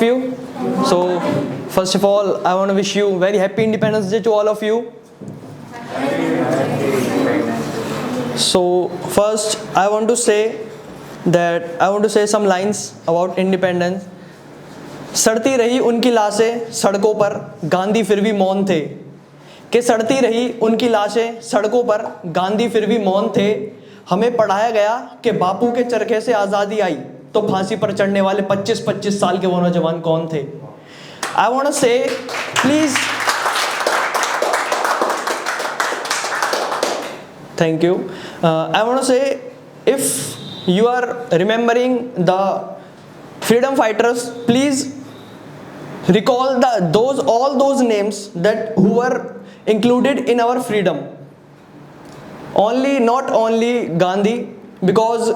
You. So, first of all, I want to wish you very happy Independence Day to all of you. So, first, I want to say some lines about independence. सड़ती रही उनकी लाशें सड़कों पर, गांधी फिर भी मौन थे. कि सड़ती रही उनकी लाशें सड़कों पर, गांधी फिर भी मौन थे. हमें पढ़ाया गया कि बापू के चरखे से आज़ादी आई, तो फांसी पर चढ़ने वाले 25-25 साल के वो नौजवान कौन थे. I want to say please, thank you. I want to say if you are remembering the freedom fighters, please recall all those names that who were included in our freedom. Not only Gandhi, because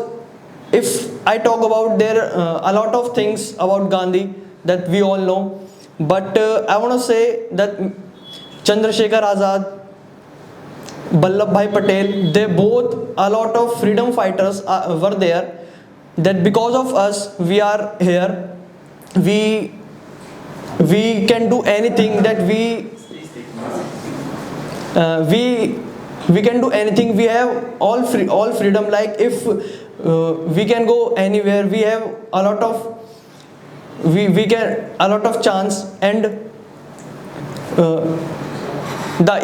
if I talk about there a lot of things about Gandhi that we all know, but I want to say that Chandrasekhar Azad, Vallabhbhai Patel, they both a lot of freedom fighters were there. That because of us we are here, we can do anything that we can do anything. We have all freedom. Like if we can go anywhere, we have a lot of we get a lot of chance, and the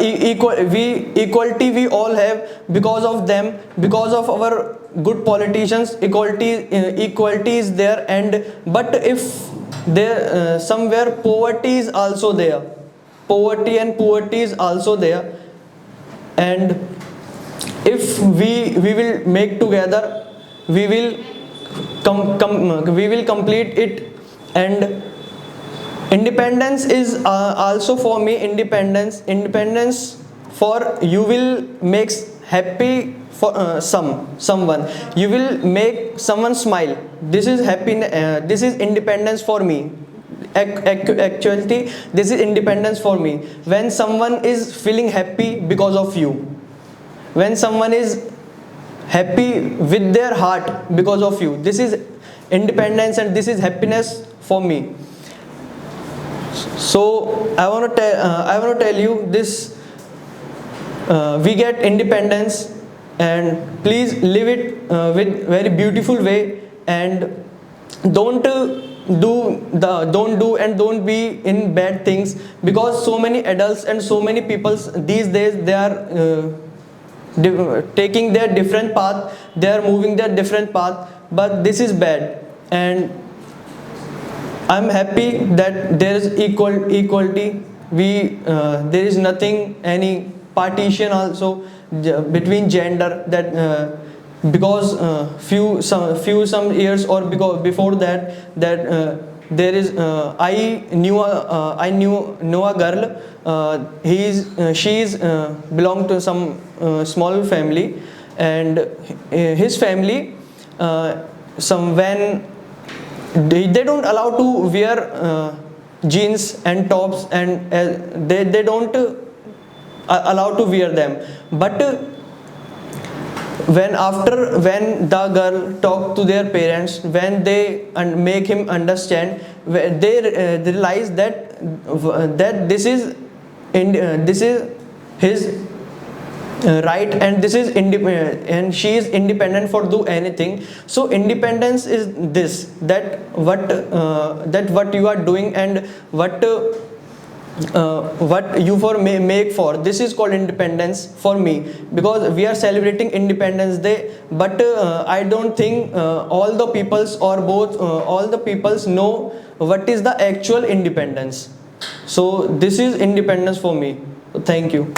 equality we all have because of them, because of our good politicians. Equality is there, and but if there somewhere poverty is also there, poverty is also there, and if we will make together, we will complete it. And independence is also for me, independence for you will make happy for someone, you will make someone smile. This is happiness, this is independence for me. Actually this is independence for me, when someone is feeling happy because of you, when someone is happy with their heart because of you. This is independence, and this is happiness for me. So I want to tell you this, we get independence, and please live it with very beautiful way, and don't do and don't be in bad things, because so many adults and so many people these days, they are taking their different path, they are moving their different path, but this is bad. And I'm happy that there is equality. There is nothing, any partition also between gender, that because some years or before that there is I knew a girl. She is belong to some small family, and his family when they don't allow to wear jeans and tops, and they don't allow to wear them. But when the girl talk to their parents, when they make him understand, they realize that this is his right, and this is and she is independent for do anything. So independence is this, that what you are doing, and what you make for, this is called independence for me, because we are celebrating Independence Day. But I don't think all the peoples know what is the actual independence. So this is independence for me. Thank you.